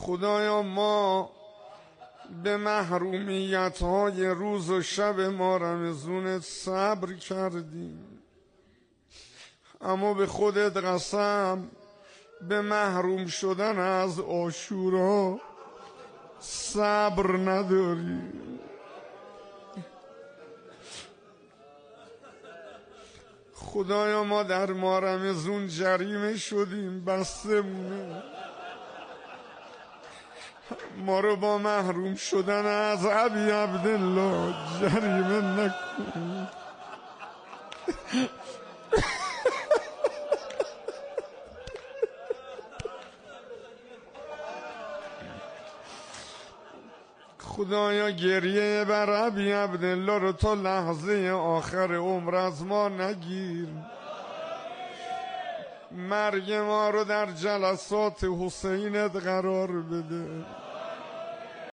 خدایا ما به محرومیت های روز و شب ما رمضونت صبر کردیم، اما به خودت قسم به محروم شدن از عاشورا صبر نداری. خدایا ما در ماه رمضان جریمه شدیم، بسته مونه، ما رو با محروم شدن از ابی عبدالله جریمه نکن. خدایا گریه بر ابی عبدالله رو تا لحظه آخر عمر از ما نگیر، مرگ ما رو در جلسات حسینت قرار بده.